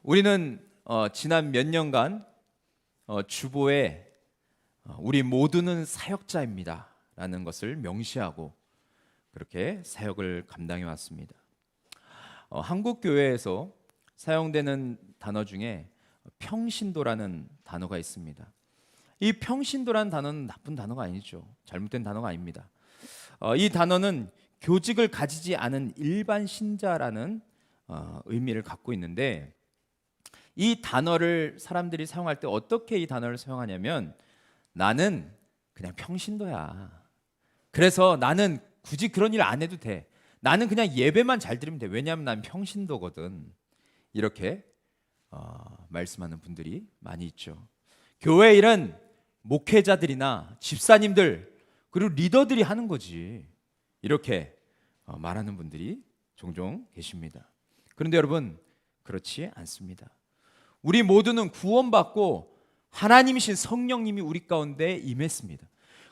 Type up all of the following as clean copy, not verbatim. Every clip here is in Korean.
우리는 지난 몇 년간 주보에 우리 모두는 사역자입니다 라는 것을 명시하고 그렇게 사역을 감당해 왔습니다. 한국 교회에서 사용되는 단어 중에 평신도라는 단어가 있습니다. 이 평신도라는 단어는 나쁜 단어가 아니죠. 잘못된 단어가 아닙니다. 이 단어는 교직을 가지지 않은 일반 신자라는 의미를 갖고 있는데, 이 단어를 사람들이 사용할 때 어떻게 이 단어를 사용하냐면, 나는 그냥 평신도야. 그래서 나는 굳이 그런 일 안 해도 돼. 나는 그냥 예배만 잘 드리면 돼. 왜냐하면 난 평신도거든. 이렇게 말씀하는 분들이 많이 있죠. 교회 일은 목회자들이나 집사님들 그리고 리더들이 하는 거지. 이렇게 말하는 분들이 종종 계십니다. 그런데 여러분, 그렇지 않습니다. 우리 모두는 구원받고 하나님이신 성령님이 우리 가운데 임했습니다.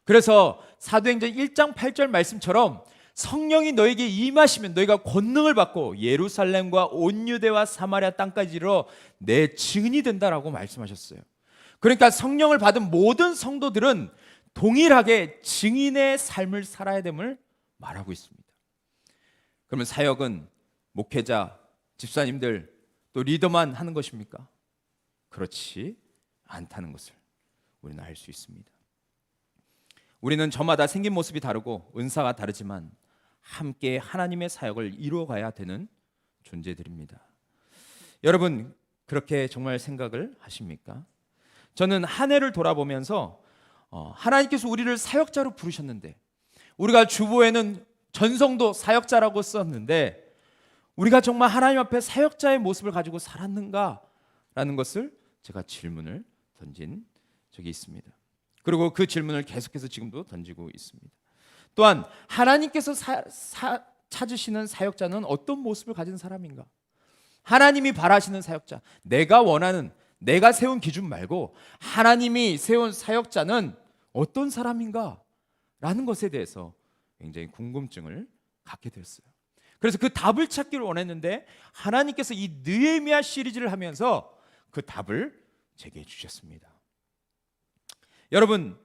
그래서 사도행전 1장 8절 말씀처럼 성령이 너에게 임하시면 너희가 권능을 받고 예루살렘과 온 유대와 사마리아 땅까지 이르러 내 증인이 된다라고 말씀하셨어요. 그러니까 성령을 받은 모든 성도들은 동일하게 증인의 삶을 살아야 됨을 말하고 있습니다. 그러면 사역은 목회자, 집사님들 또 리더만 하는 것입니까? 그렇지 않다는 것을 우리는 알 수 있습니다. 우리는 저마다 생긴 모습이 다르고 은사가 다르지만 함께 하나님의 사역을 이루어가야 되는 존재들입니다. 여러분, 그렇게 정말 생각을 하십니까? 저는 한 해를 돌아보면서 하나님께서 우리를 사역자로 부르셨는데, 우리가 주보에는 전성도 사역자라고 썼는데 우리가 정말 하나님 앞에 사역자의 모습을 가지고 살았는가라는 것을 제가 질문을 던진 적이 있습니다. 그리고 그 질문을 계속해서 지금도 던지고 있습니다. 또한 하나님께서 찾으시는 사역자는 어떤 모습을 가진 사람인가? 하나님이 바라시는 사역자, 내가 원하는, 내가 세운 기준 말고 하나님이 세운 사역자는 어떤 사람인가? 라는 것에 대해서 굉장히 궁금증을 갖게 됐어요. 그래서 그 답을 찾기를 원했는데 하나님께서 이 느헤미야 시리즈를 하면서 그 답을 제게 주셨습니다. 여러분,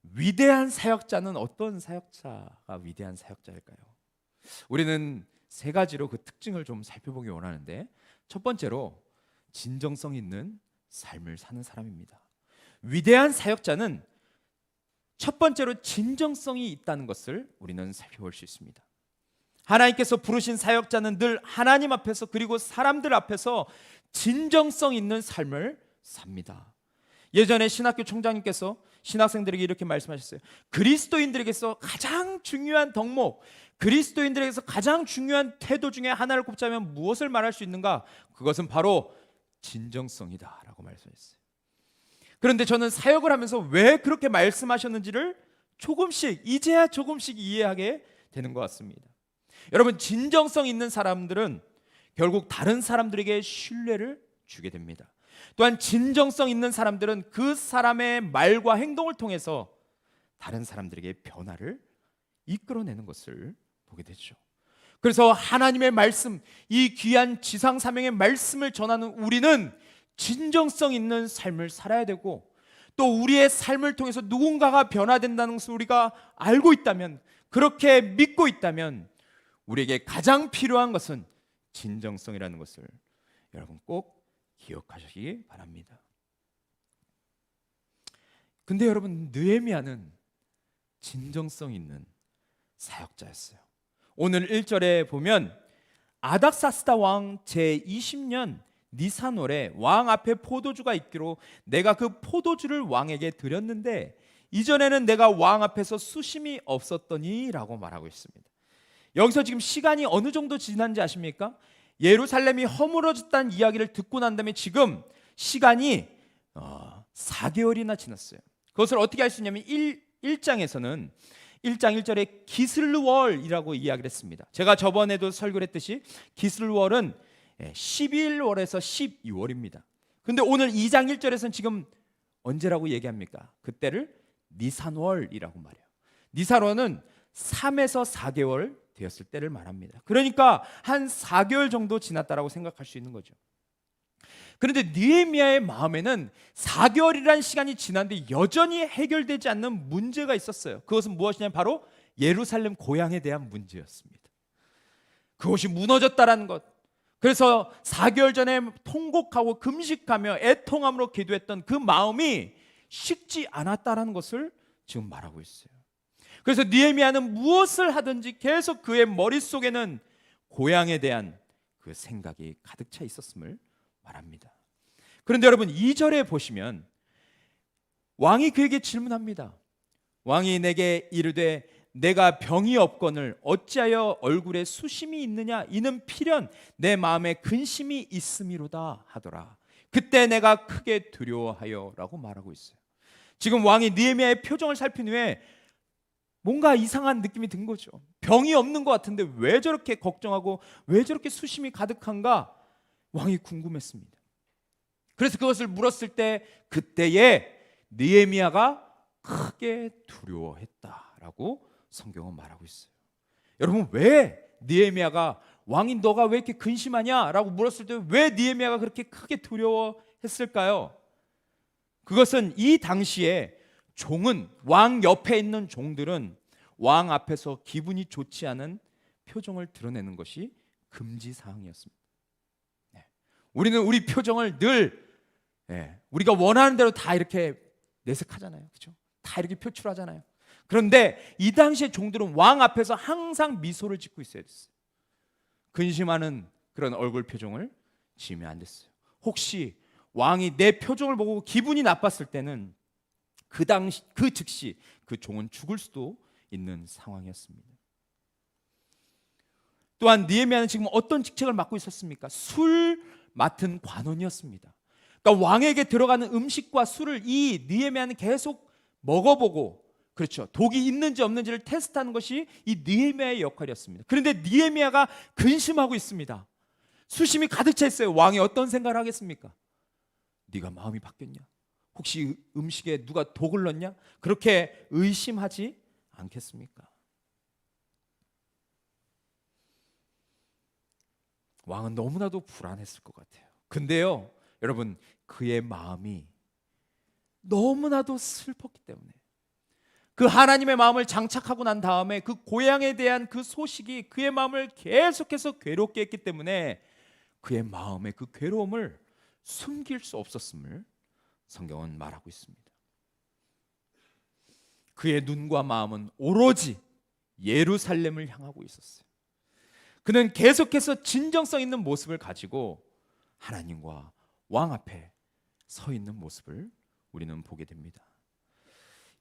위대한 사역자는 어떤 사역자가 위대한 사역자일까요? 우리는 세 가지로 그 특징을 좀 살펴보기 원하는데, 첫 번째로 진정성 있는 삶을 사는 사람입니다. 위대한 사역자는 첫 번째로 진정성이 있다는 것을 우리는 살펴볼 수 있습니다. 하나님께서 부르신 사역자는 늘 하나님 앞에서 그리고 사람들 앞에서 진정성 있는 삶을 삽니다. 예전에 신학교 총장님께서 신학생들에게 이렇게 말씀하셨어요. 그리스도인들에게서 가장 중요한 덕목, 그리스도인들에게서 가장 중요한 태도 중에 하나를 꼽자면 무엇을 말할 수 있는가? 그것은 바로 진정성이다 라고 말씀하셨어요. 그런데 저는 사역을 하면서 왜 그렇게 말씀하셨는지를 이제야 조금씩 이해하게 되는 것 같습니다. 여러분, 진정성 있는 사람들은 결국 다른 사람들에게 신뢰를 주게 됩니다. 또한 진정성 있는 사람들은 그 사람의 말과 행동을 통해서 다른 사람들에게 변화를 이끌어내는 것을 보게 되죠. 그래서 하나님의 말씀, 이 귀한 지상 사명의 말씀을 전하는 우리는 진정성 있는 삶을 살아야 되고, 또 우리의 삶을 통해서 누군가가 변화된다는 것을 우리가 알고 있다면, 그렇게 믿고 있다면 우리에게 가장 필요한 것은 진정성이라는 것을 여러분 꼭 기억하시기 바랍니다. 근데 여러분, 느헤미야는 진정성 있는 사역자였어요. 오늘 1절에 보면 아닥사스다 왕 제20년 니산월에 왕 앞에 포도주가 있기로 내가 그 포도주를 왕에게 드렸는데 이전에는 내가 왕 앞에서 수심이 없었더니 라고 말하고 있습니다. 여기서 지금 시간이 어느 정도 지난지 아십니까? 예루살렘이 허물어졌다는 이야기를 듣고 난 다음에 지금 시간이 4개월이나 지났어요. 그것을 어떻게 알 수 있냐면 1장에서는 1장 1절에 기슬월이라고 이야기를 했습니다. 제가 저번에도 설교를 했듯이 기슬월은 11월에서 12월입니다. 근데 오늘 2장 1절에서는 지금 언제라고 얘기합니까? 그때를 니산월이라고 말해요. 니산월은 3에서 4개월 되었을 때를 말합니다. 그러니까 한 4개월 정도 지났다라고 생각할 수 있는 거죠. 그런데 느헤미야의 마음에는 4개월이라는 시간이 지났는데 여전히 해결되지 않는 문제가 있었어요. 그것은 무엇이냐면 바로 예루살렘 고향에 대한 문제였습니다. 그것이 무너졌다라는 것. 그래서 4개월 전에 통곡하고 금식하며 애통함으로 기도했던 그 마음이 식지 않았다라는 것을 지금 말하고 있어요. 그래서 느헤미야는 무엇을 하든지 계속 그의 머릿속에는 고향에 대한 그 생각이 가득 차 있었음을 말합니다. 그런데 여러분 2절에 보시면 왕이 그에게 질문합니다. 왕이 내게 이르되 내가 병이 없거늘 어찌하여 얼굴에 수심이 있느냐? 이는 필연 내 마음에 근심이 있음이로다 하더라. 그때 내가 크게 두려워하여 라고 말하고 있어요. 지금 왕이 느헤미야의 표정을 살핀 후에 뭔가 이상한 느낌이 든 거죠. 병이 없는 것 같은데 왜 저렇게 걱정하고 왜 저렇게 수심이 가득한가? 왕이 궁금했습니다. 그래서 그것을 물었을 때 그때에 느헤미야가 크게 두려워했다라고 성경은 말하고 있어요. 여러분 왜 느헤미야가 왕이 너가 왜 이렇게 근심하냐? 라고 물었을 때 왜 느헤미야가 그렇게 크게 두려워했을까요? 그것은 이 당시에 종은 왕 옆에 있는 종들은 왕 앞에서 기분이 좋지 않은 표정을 드러내는 것이 금지 사항이었습니다. 우리는 우리 표정을 늘 우리가 원하는 대로 다 이렇게 내색하잖아요. 그렇죠? 다 이렇게 표출하잖아요. 그런데 이 당시의 종들은 왕 앞에서 항상 미소를 짓고 있어야 됐어요. 근심하는 그런 얼굴 표정을 지으면 안 됐어요. 혹시 왕이 내 표정을 보고 기분이 나빴을 때는 그 당시 그 즉시 그 종은 죽을 수도 있는 상황이었습니다. 또한 느헤미야는 지금 어떤 직책을 맡고 있었습니까? 술 맡은 관원이었습니다. 그러니까 왕에게 들어가는 음식과 술을 이 느헤미야는 계속 먹어보고, 그렇죠, 독이 있는지 없는지를 테스트하는 것이 이 느헤미야의 역할이었습니다. 그런데 느헤미야가 근심하고 있습니다. 수심이 가득 차 있어요. 왕이 어떤 생각을 하겠습니까? 네가 마음이 바뀌었냐? 혹시 음식에 누가 독을 넣었냐? 그렇게 의심하지 않겠습니까? 왕은 너무나도 불안했을 것 같아요. 근데요, 여러분, 그의 마음이 너무나도 슬펐기 때문에 그 하나님의 마음을 장착하고 난 다음에 그 고향에 대한 그 소식이 그의 마음을 계속해서 괴롭게 했기 때문에 그의 마음의 그 괴로움을 숨길 수 없었음을 성경은 말하고 있습니다. 그의 눈과 마음은 오로지 예루살렘을 향하고 있었어요. 그는 계속해서 진정성 있는 모습을 가지고 하나님과 왕 앞에 서 있는 모습을 우리는 보게 됩니다.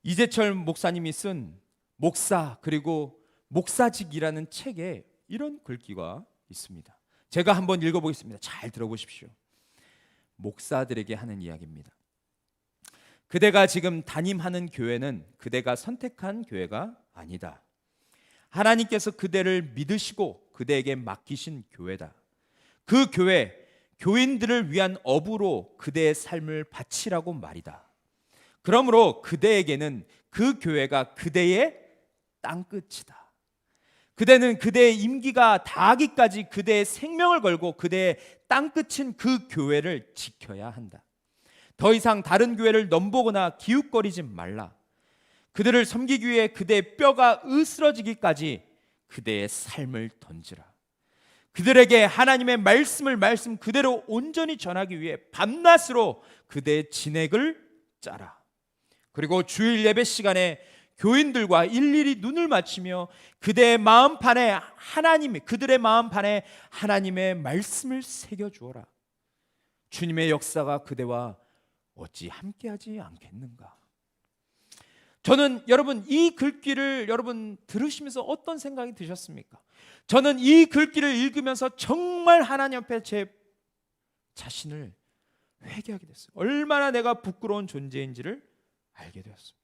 이재철 목사님이 쓴 목사 그리고 목사직이라는 책에 이런 글귀가 있습니다. 제가 한번 읽어보겠습니다. 잘 들어보십시오. 목사들에게 하는 이야기입니다. 그대가 지금 담임하는 교회는 그대가 선택한 교회가 아니다. 하나님께서 그대를 믿으시고 그대에게 맡기신 교회다. 그 교회, 교인들을 위한 업으로 그대의 삶을 바치라고 말이다. 그러므로 그대에게는 그 교회가 그대의 땅끝이다. 그대는 그대의 임기가 다하기까지 그대의 생명을 걸고 그대의 땅끝인 그 교회를 지켜야 한다. 더 이상 다른 교회를 넘보거나 기웃거리지 말라. 그들을 섬기기 위해 그대의 뼈가 으스러지기까지 그대의 삶을 던지라. 그들에게 하나님의 말씀을 말씀 그대로 온전히 전하기 위해 밤낮으로 그대의 진액을 짜라. 그리고 주일 예배 시간에 교인들과 일일이 눈을 맞추며 그들의 마음판에 하나님의 말씀을 새겨 주어라. 주님의 역사가 그대와 어찌 함께하지 않겠는가? 저는 여러분 이 글귀를 여러분 들으시면서 어떤 생각이 드셨습니까? 저는 이 글귀를 읽으면서 정말 하나님 앞에 제 자신을 회개하게 됐어요. 얼마나 내가 부끄러운 존재인지를 알게 되었습니다.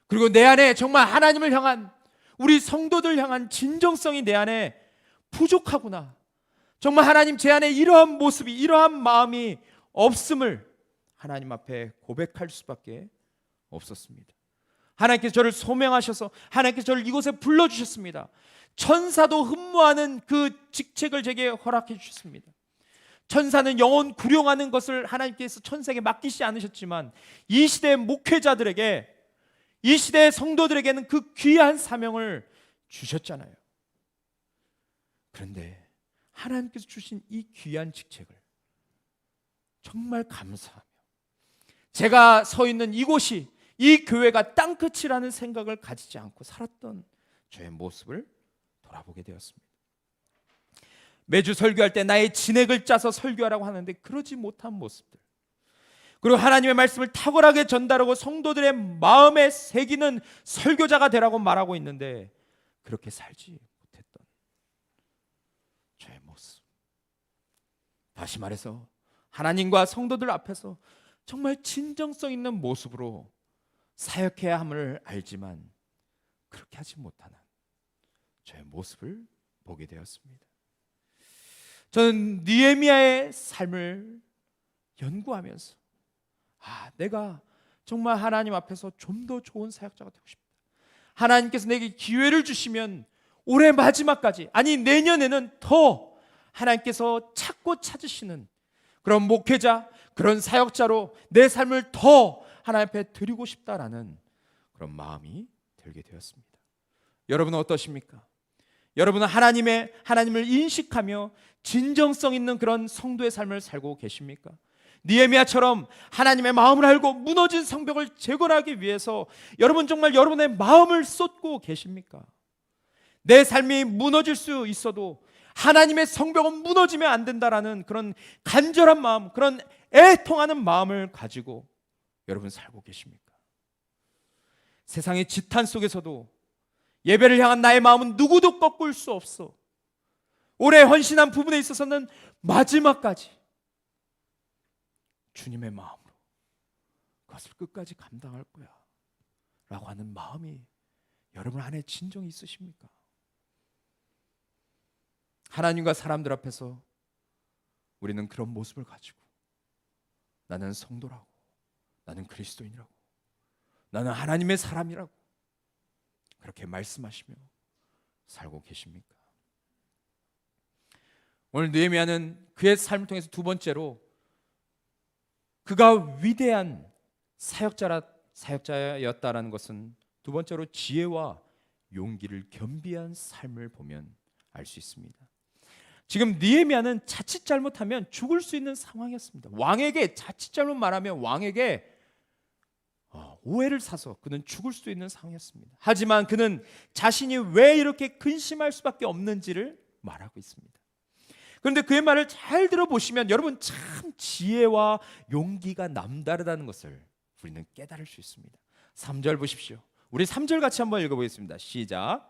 그리고 내 안에 정말 하나님을 향한, 우리 성도들 향한 진정성이 내 안에 부족하구나. 정말 하나님, 제 안에 이러한 모습이, 이러한 마음이 없음을 하나님 앞에 고백할 수밖에 없었습니다. 하나님께서 저를 소명하셔서 하나님께서 저를 이곳에 불러주셨습니다. 천사도 흠모하는 그 직책을 제게 허락해 주셨습니다. 천사는 영혼 구령하는 것을 하나님께서 천사에게 맡기지 않으셨지만 이 시대의 목회자들에게, 이 시대의 성도들에게는 그 귀한 사명을 주셨잖아요. 그런데 하나님께서 주신 이 귀한 직책을 정말 감사하며 제가 서 있는 이곳이, 이 교회가 땅끝이라는 생각을 가지지 않고 살았던 저의 모습을 돌아보게 되었습니다. 매주 설교할 때 나의 진액을 짜서 설교하라고 하는데 그러지 못한 모습들, 그리고 하나님의 말씀을 탁월하게 전달하고 성도들의 마음에 새기는 설교자가 되라고 말하고 있는데 그렇게 살지 못했던 저의 모습. 다시 말해서 하나님과 성도들 앞에서 정말 진정성 있는 모습으로 사역해야 함을 알지만 그렇게 하지 못하는 저의 모습을 보게 되었습니다. 저는 느헤미야의 삶을 연구하면서 내가 정말 하나님 앞에서 좀 더 좋은 사역자가 되고 싶다. 하나님께서 내게 기회를 주시면 올해 마지막까지, 아니 내년에는 더 하나님께서 찾고 찾으시는 그런 목회자, 그런 사역자로 내 삶을 더 하나님 앞에 드리고 싶다라는 그런 마음이 들게 되었습니다. 여러분은 어떠십니까? 여러분은 하나님을 인식하며 진정성 있는 그런 성도의 삶을 살고 계십니까? 느헤미야처럼 하나님의 마음을 알고 무너진 성벽을 재건하기 위해서 여러분 정말 여러분의 마음을 쏟고 계십니까? 내 삶이 무너질 수 있어도 하나님의 성벽은 무너지면 안 된다라는 그런 간절한 마음, 그런 애통하는 마음을 가지고 여러분 살고 계십니까? 세상의 지탄 속에서도 예배를 향한 나의 마음은 누구도 꺾을 수 없어. 올해 헌신한 부분에 있어서는 마지막까지 주님의 마음으로 그것을 끝까지 감당할 거야 라고 하는 마음이 여러분 안에 진정이 있으십니까? 하나님과 사람들 앞에서 우리는 그런 모습을 가지고 나는 성도라고, 나는 그리스도인이라고, 나는 하나님의 사람이라고 그렇게 말씀하시며 살고 계십니까? 오늘 느헤미야는 그의 삶을 통해서 두 번째로 그가 위대한 사역자였다라는 것은 두 번째로 지혜와 용기를 겸비한 삶을 보면 알 수 있습니다. 지금 느헤미야는 자칫 잘못하면 죽을 수 있는 상황이었습니다. 왕에게 자칫 잘못 말하면 왕에게 오해를 사서 그는 죽을 수도 있는 상황이었습니다. 하지만 그는 자신이 왜 이렇게 근심할 수밖에 없는지를 말하고 있습니다. 그런데 그의 말을 잘 들어보시면 여러분 참 지혜와 용기가 남다르다는 것을 우리는 깨달을 수 있습니다. 3절 보십시오. 우리 3절 같이 한번 읽어보겠습니다. 시작.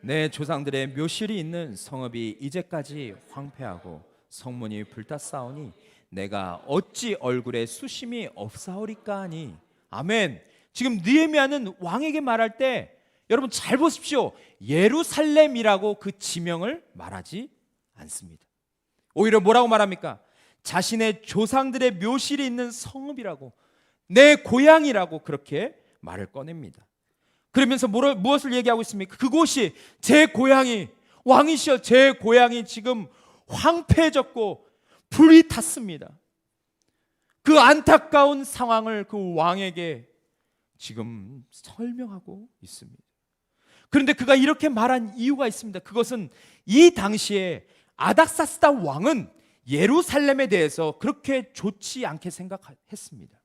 내 조상들의 묘실이 있는 성읍이 이제까지 황폐하고 성문이 불탔사오니 내가 어찌 얼굴에 수심이 없사오리까 하니. 아멘. 지금 느헤미야는 왕에게 말할 때 여러분 잘 보십시오. 예루살렘이라고 그 지명을 말하지 않습니다. 오히려 뭐라고 말합니까? 자신의 조상들의 묘실이 있는 성읍이라고, 내 고향이라고 그렇게 말을 꺼냅니다. 그러면서 무엇을 얘기하고 있습니까? 그곳이 제 고향이, 왕이시여 제 고향이 지금 황폐해졌고 불이 탔습니다. 그 안타까운 상황을 그 왕에게 지금 설명하고 있습니다. 그런데 그가 이렇게 말한 이유가 있습니다. 그것은 이 당시에 아닥사스다 왕은 예루살렘에 대해서 그렇게 좋지 않게 생각했습니다.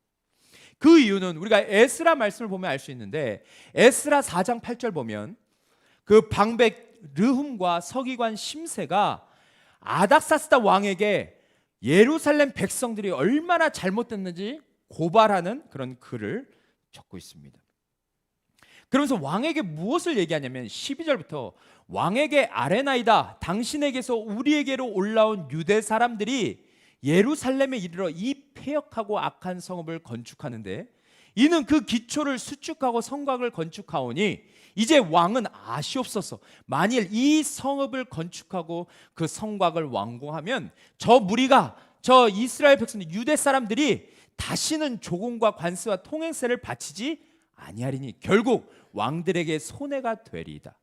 그 이유는 우리가 에스라 말씀을 보면 알 수 있는데, 에스라 4장 8절 보면 그 방백 르훔과 서기관 심세가 아닥사스다 왕에게 예루살렘 백성들이 얼마나 잘못됐는지 고발하는 그런 글을 적고 있습니다. 그러면서 왕에게 무엇을 얘기하냐면 12절부터 왕에게 아레나이다, 당신에게서 우리에게로 올라온 유대 사람들이 예루살렘에 이르러 이 폐역하고 악한 성읍을 건축하는데 이는 그 기초를 수축하고 성곽을 건축하오니 이제 왕은 아시옵소서. 만일 이 성읍을 건축하고 그 성곽을 완공하면 저 무리가, 저 이스라엘 백성들 유대 사람들이 다시는 조공과 관세와 통행세를 바치지 아니하리니 결국 왕들에게 손해가 되리이다.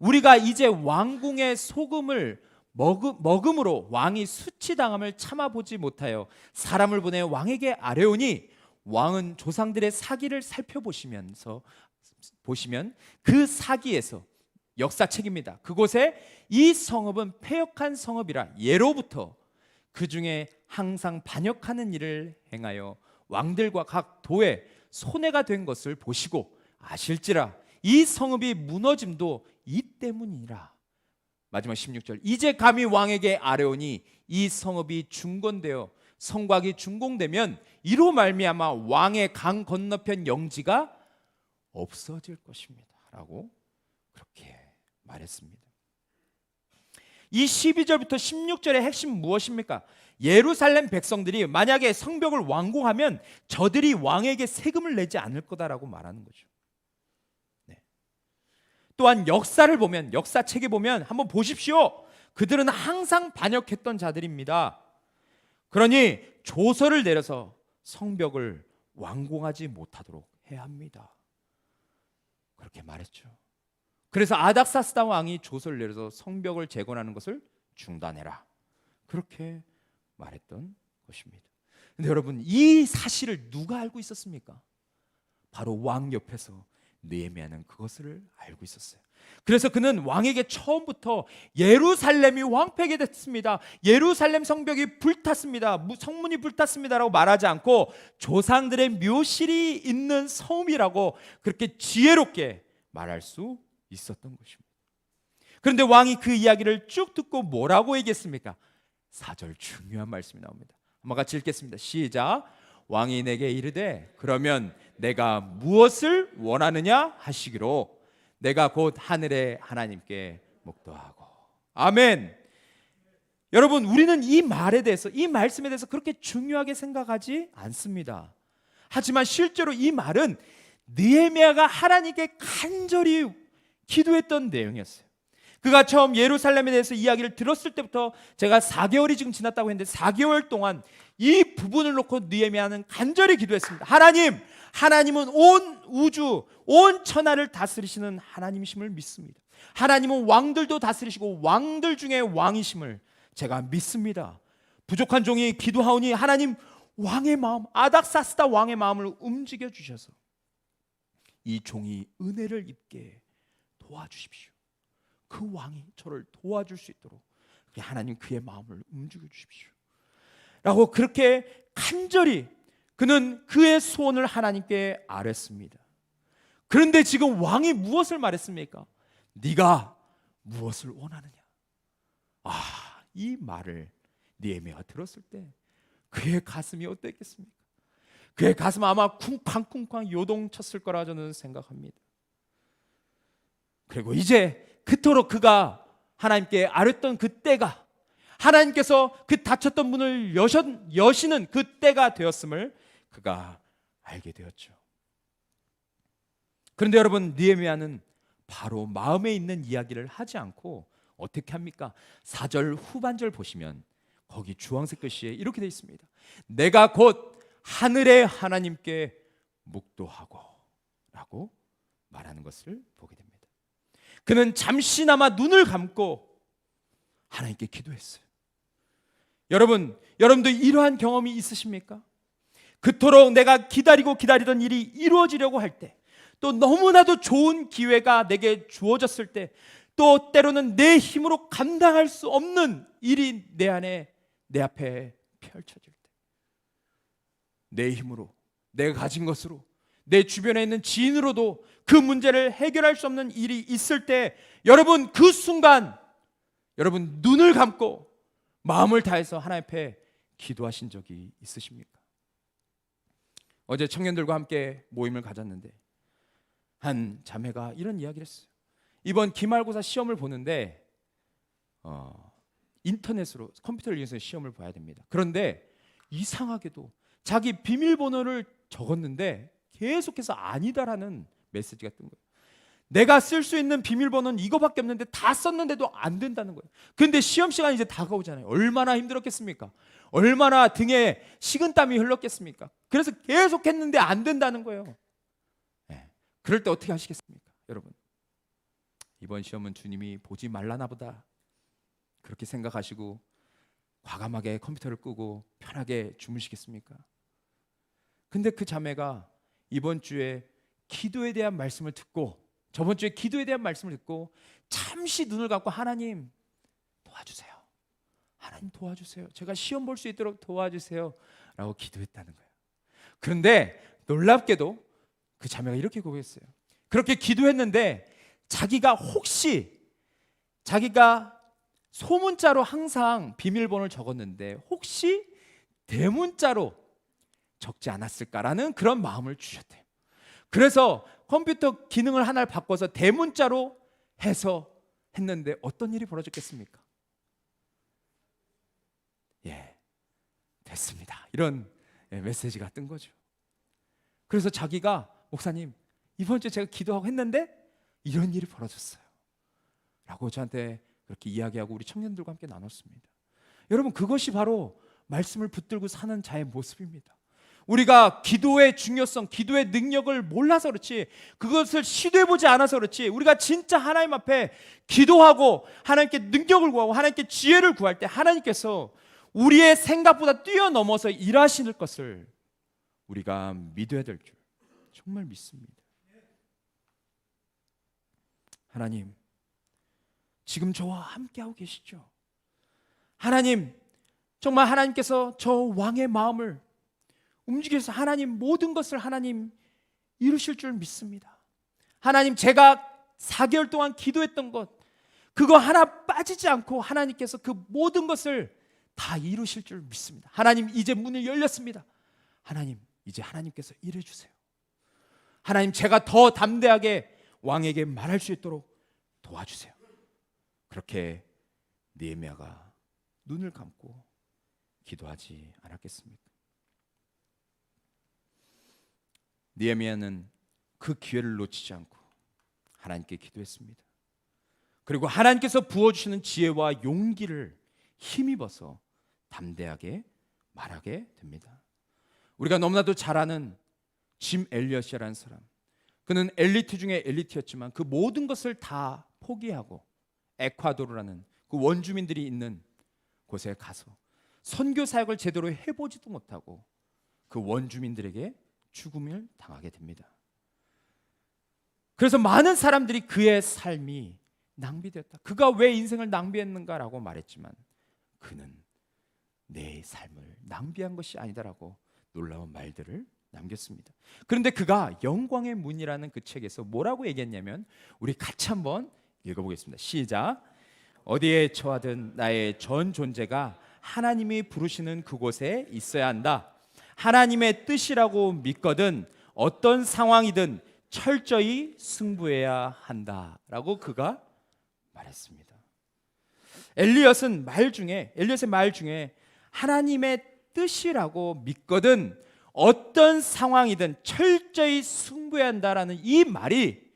우리가 이제 왕궁의 소금을 먹음으로 왕이 수치당함을 참아보지 못하여 사람을 보내 왕에게 아뢰오니 왕은 조상들의 사기를 살펴보시면 그 사기에서 역사책입니다. 그곳에 이 성읍은 패역한 성읍이라 예로부터 그 중에 항상 반역하는 일을 행하여 왕들과 각 도에 손해가 된 것을 보시고 아실지라 이 성읍이 무너짐도 이 때문이라. 마지막 16절, 이제 감히 왕에게 아뢰오니 이 성읍이 중건되어 성곽이 준공되면 이로 말미암아 왕의 강 건너편 영지가 없어질 것입니다 라고 그렇게 말했습니다. 이 12절부터 16절의 핵심 무엇입니까? 예루살렘 백성들이 만약에 성벽을 완공하면 저들이 왕에게 세금을 내지 않을 거다라고 말하는 거죠. 또한 역사를 보면, 역사책에 보면 한번 보십시오. 그들은 항상 반역했던 자들입니다. 그러니 조서를 내려서 성벽을 완공하지 못하도록 해야 합니다. 그렇게 말했죠. 그래서 아닥사스다 왕이 조서를 내려서 성벽을 재건하는 것을 중단해라, 그렇게 말했던 것입니다. 근데 여러분, 이 사실을 누가 알고 있었습니까? 바로 왕 옆에서 느헤미야는 그것을 알고 있었어요. 그래서 그는 왕에게 처음부터 예루살렘이 황폐하게 됐습니다, 예루살렘 성벽이 불탔습니다, 성문이 불탔습니다라고 말하지 않고 조상들의 묘실이 있는 성이라고 그렇게 지혜롭게 말할 수 있었던 것입니다. 그런데 왕이 그 이야기를 쭉 듣고 뭐라고 얘기했습니까? 4절 중요한 말씀이 나옵니다. 한번 같이 읽겠습니다. 시작. 왕이 내게 이르되 그러면 내가 무엇을 원하느냐 하시기로 내가 곧 하늘의 하나님께 묵도하고. 아멘. 여러분, 우리는 이 말에 대해서, 이 말씀에 대해서 그렇게 중요하게 생각하지 않습니다. 하지만 실제로 이 말은 느헤미야가 하나님께 간절히 기도했던 내용이었어요. 그가 처음 예루살렘에 대해서 이야기를 들었을 때부터, 제가 4개월이 지금 지났다고 했는데 4개월 동안 이 부분을 놓고 느헤미야는 간절히 기도했습니다. 하나님은 온 우주, 온 천하를 다스리시는 하나님이심을 믿습니다. 하나님은 왕들도 다스리시고 왕들 중에 왕이심을 제가 믿습니다. 부족한 종이 기도하오니 하나님 왕의 마음, 아닥사스다 왕의 마음을 움직여 주셔서 이 종이 은혜를 입게 도와주십시오. 그 왕이 저를 도와줄 수 있도록 하나님 그의 마음을 움직여 주십시오 라고 그렇게 간절히 그는 그의 소원을 하나님께 아뢰었습니다. 그런데 지금 왕이 무엇을 말했습니까? 네가 무엇을 원하느냐? 이 말을 느헤미야가 들었을 때 그의 가슴이 어땠겠습니까? 그의 가슴 아마 쿵쾅쿵쾅 요동쳤을 거라 저는 생각합니다. 그리고 이제 그토록 그가 하나님께 아뢰었던 그 때가, 하나님께서 그 닫혔던 문을 여시는 그 때가 되었음을 그가 알게 되었죠. 그런데 여러분, 느헤미야는 바로 마음에 있는 이야기를 하지 않고 어떻게 합니까? 4절 후반절 보시면 거기 주황색 글씨에 이렇게 되어 있습니다. 내가 곧 하늘의 하나님께 묵도하고 라고 말하는 것을 보게 됩니다. 그는 잠시나마 눈을 감고 하나님께 기도했어요. 여러분도 이러한 경험이 있으십니까? 그토록 내가 기다리던 일이 이루어지려고 할 때, 또 너무나도 좋은 기회가 내게 주어졌을 때, 또 때로는 내 힘으로 감당할 수 없는 일이 내 앞에 펼쳐질 때, 내 힘으로, 내가 가진 것으로, 내 주변에 있는 지인으로도 그 문제를 해결할 수 없는 일이 있을 때, 여러분 그 순간 여러분 눈을 감고 마음을 다해서 하나님 앞에 기도하신 적이 있으십니까? 어제 청년들과 함께 모임을 가졌는데 한 자매가 이런 이야기를 했어요. 이번 기말고사 시험을 보는데 인터넷으로, 컴퓨터를 이용해서 시험을 봐야 됩니다. 그런데 이상하게도 자기 비밀번호를 적었는데 계속해서 아니다라는 메시지가 뜬 거예요. 내가 쓸 수 있는 비밀번호는 이거밖에 없는데 다 썼는데도 안 된다는 거예요. 그런데 시험 시간이 이제 다가오잖아요. 얼마나 힘들었겠습니까? 얼마나 등에 식은땀이 흘렀겠습니까? 그래서 계속 했는데 안 된다는 거예요. 그럴 때 어떻게 하시겠습니까? 여러분, 이번 시험은 주님이 보지 말라나 보다, 그렇게 생각하시고 과감하게 컴퓨터를 끄고 편하게 주무시겠습니까? 근데 그 자매가 이번 주에 기도에 대한 말씀을 듣고, 저번 주에 기도에 대한 말씀을 듣고 잠시 눈을 감고 하나님 도와주세요, 하나님 도와주세요, 제가 시험 볼 수 있도록 도와주세요 라고 기도했다는 거예요. 그런데 놀랍게도 그 자매가 이렇게 고백했어요. 그렇게 기도했는데 자기가 혹시 자기가 소문자로 항상 비밀번호를 적었는데 혹시 대문자로 적지 않았을까라는 그런 마음을 주셨대요. 그래서 컴퓨터 기능을 하나를 바꿔서 대문자로 해서 했는데 어떤 일이 벌어졌겠습니까? 됐습니다, 이런 메시지가 뜬 거죠. 그래서 자기가 목사님 이번 주에 제가 기도하고 했는데 이런 일이 벌어졌어요 라고 저한테 그렇게 이야기하고 우리 청년들과 함께 나눴습니다. 여러분, 그것이 바로 말씀을 붙들고 사는 자의 모습입니다. 우리가 기도의 중요성, 기도의 능력을 몰라서 그렇지, 그것을 시도해보지 않아서 그렇지, 우리가 진짜 하나님 앞에 기도하고 하나님께 능력을 구하고 하나님께 지혜를 구할 때 하나님께서 우리의 생각보다 뛰어넘어서 일하시는 것을 우리가 믿어야 될 줄 정말 믿습니다. 하나님, 지금 저와 함께하고 계시죠? 하나님, 정말 하나님께서 저 왕의 마음을 움직여서 하나님 모든 것을 하나님 이루실 줄 믿습니다. 하나님, 제가 4개월 동안 기도했던 것, 그거 하나 빠지지 않고 하나님께서 그 모든 것을 다 이루실 줄 믿습니다. 하나님, 이제 문이 열렸습니다. 하나님, 이제 하나님께서 일해주세요. 하나님, 제가 더 담대하게 왕에게 말할 수 있도록 도와주세요. 그렇게 느헤미야가 눈을 감고 기도하지 않았겠습니까? 느헤미야는 그 기회를 놓치지 않고 하나님께 기도했습니다. 그리고 하나님께서 부어주시는 지혜와 용기를 힘입어서 담대하게 말하게 됩니다. 우리가 너무나도 잘 아는 짐 엘리엇이라는 사람, 그는 엘리트 중에 엘리트였지만 그 모든 것을 다 포기하고 에콰도르라는 그 원주민들이 있는 곳에 가서 선교 사역을 제대로 해보지도 못하고 그 원주민들에게 죽음을 당하게 됩니다. 그래서 많은 사람들이 그의 삶이 낭비되었다, 그가 왜 인생을 낭비했는가라고 말했지만 그는 내 삶을 낭비한 것이 아니다라고 놀라운 말들을 남겼습니다. 그런데 그가 영광의 문이라는 그 책에서 뭐라고 얘기했냐면, 우리 같이 한번 읽어보겠습니다. 시작. 어디에 처하든 나의 전 존재가 하나님이 부르시는 그곳에 있어야 한다. 하나님의 뜻이라고 믿거든 어떤 상황이든 철저히 승부해야 한다라고 그가 말했습니다. 엘리엇의 말 중에 하나님의 뜻이라고 믿거든 어떤 상황이든 철저히 승부해야 한다라는 이 말이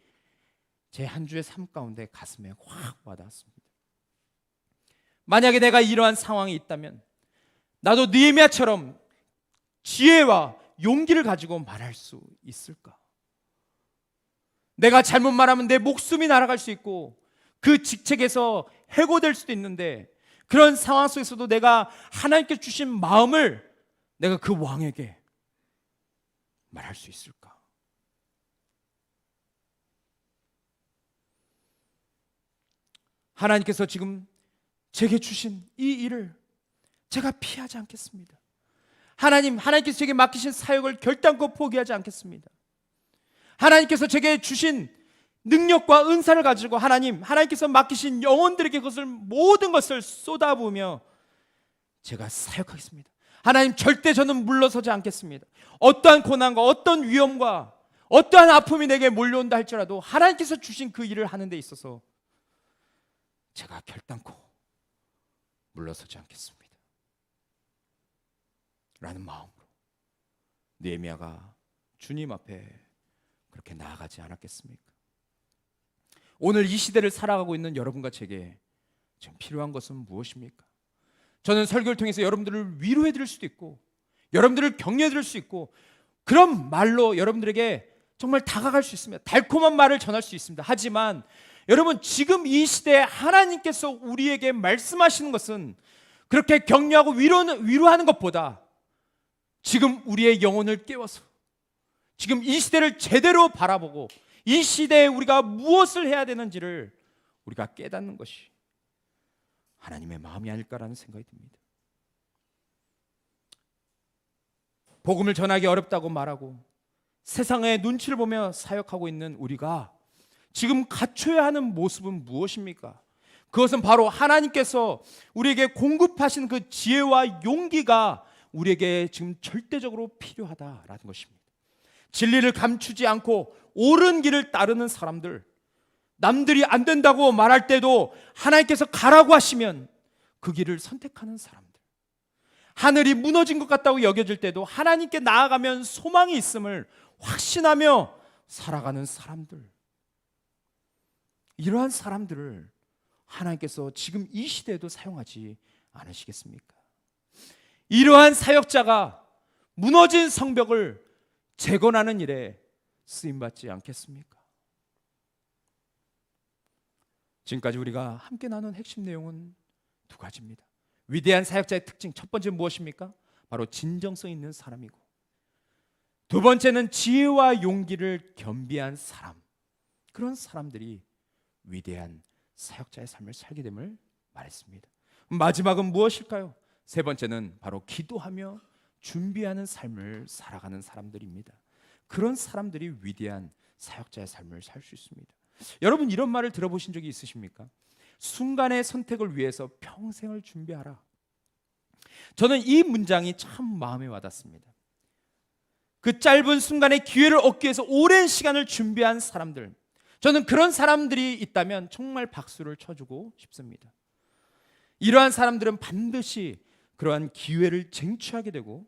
제 한 주의 삶 가운데 가슴에 확 와닿았습니다. 만약에 내가 이러한 상황이 있다면 나도 느헤미야처럼 지혜와 용기를 가지고 말할 수 있을까? 내가 잘못 말하면 내 목숨이 날아갈 수 있고 그 직책에서 해고될 수도 있는데, 그런 상황 속에서도 내가 하나님께 주신 마음을 내가 그 왕에게 말할 수 있을까? 하나님께서 지금 제게 주신 이 일을 제가 피하지 않겠습니다. 하나님께서 제게 맡기신 사역을 결단코 포기하지 않겠습니다. 하나님께서 제게 주신 능력과 은사를 가지고 하나님께서 맡기신 영혼들에게 모든 것을 쏟아부으며 제가 사역하겠습니다. 하나님, 절대 저는 물러서지 않겠습니다. 어떠한 고난과 어떤 위험과 어떠한 아픔이 내게 몰려온다 할지라도 하나님께서 주신 그 일을 하는 데 있어서 제가 결단코 물러서지 않겠습니다 라는 마음으로 느헤미야가 주님 앞에 그렇게 나아가지 않았겠습니까? 오늘 이 시대를 살아가고 있는 여러분과 제게 지금 필요한 것은 무엇입니까? 저는 설교를 통해서 여러분들을 위로해 드릴 수도 있고 여러분들을 격려해 드릴 수 있고 그런 말로 여러분들에게 정말 다가갈 수 있습니다. 달콤한 말을 전할 수 있습니다. 하지만 여러분, 지금 이 시대에 하나님께서 우리에게 말씀하시는 것은 그렇게 격려하고 위로하는 것보다 지금 우리의 영혼을 깨워서 지금 이 시대를 제대로 바라보고 이 시대에 우리가 무엇을 해야 되는지를 우리가 깨닫는 것이 하나님의 마음이 아닐까라는 생각이 듭니다. 복음을 전하기 어렵다고 말하고 세상의 눈치를 보며 사역하고 있는 우리가 지금 갖춰야 하는 모습은 무엇입니까? 그것은 바로 하나님께서 우리에게 공급하신 그 지혜와 용기가 우리에게 지금 절대적으로 필요하다라는 것입니다. 진리를 감추지 않고 옳은 길을 따르는 사람들, 남들이 안 된다고 말할 때도 하나님께서 가라고 하시면 그 길을 선택하는 사람들, 하늘이 무너진 것 같다고 여겨질 때도 하나님께 나아가면 소망이 있음을 확신하며 살아가는 사람들, 이러한 사람들을 하나님께서 지금 이 시대에도 사용하지 않으시겠습니까? 이러한 사역자가 무너진 성벽을 재건하는 일에 쓰임받지 않겠습니까? 지금까지 우리가 함께 나눈 핵심 내용은 두 가지입니다. 위대한 사역자의 특징, 첫 번째 무엇입니까? 바로 진정성 있는 사람이고, 두 번째는 지혜와 용기를 겸비한 사람, 그런 사람들이 위대한 사역자의 삶을 살게 됨을 말했습니다. 마지막은 무엇일까요? 세 번째는 바로 기도하며 준비하는 삶을 살아가는 사람들입니다. 그런 사람들이 위대한 사역자의 삶을 살 수 있습니다. 여러분, 이런 말을 들어보신 적이 있으십니까? 순간의 선택을 위해서 평생을 준비하라. 저는 이 문장이 참 마음에 와닿습니다. 그 짧은 순간의 기회를 얻기 위해서 오랜 시간을 준비한 사람들, 저는 그런 사람들이 있다면 정말 박수를 쳐주고 싶습니다. 이러한 사람들은 반드시 그러한 기회를 쟁취하게 되고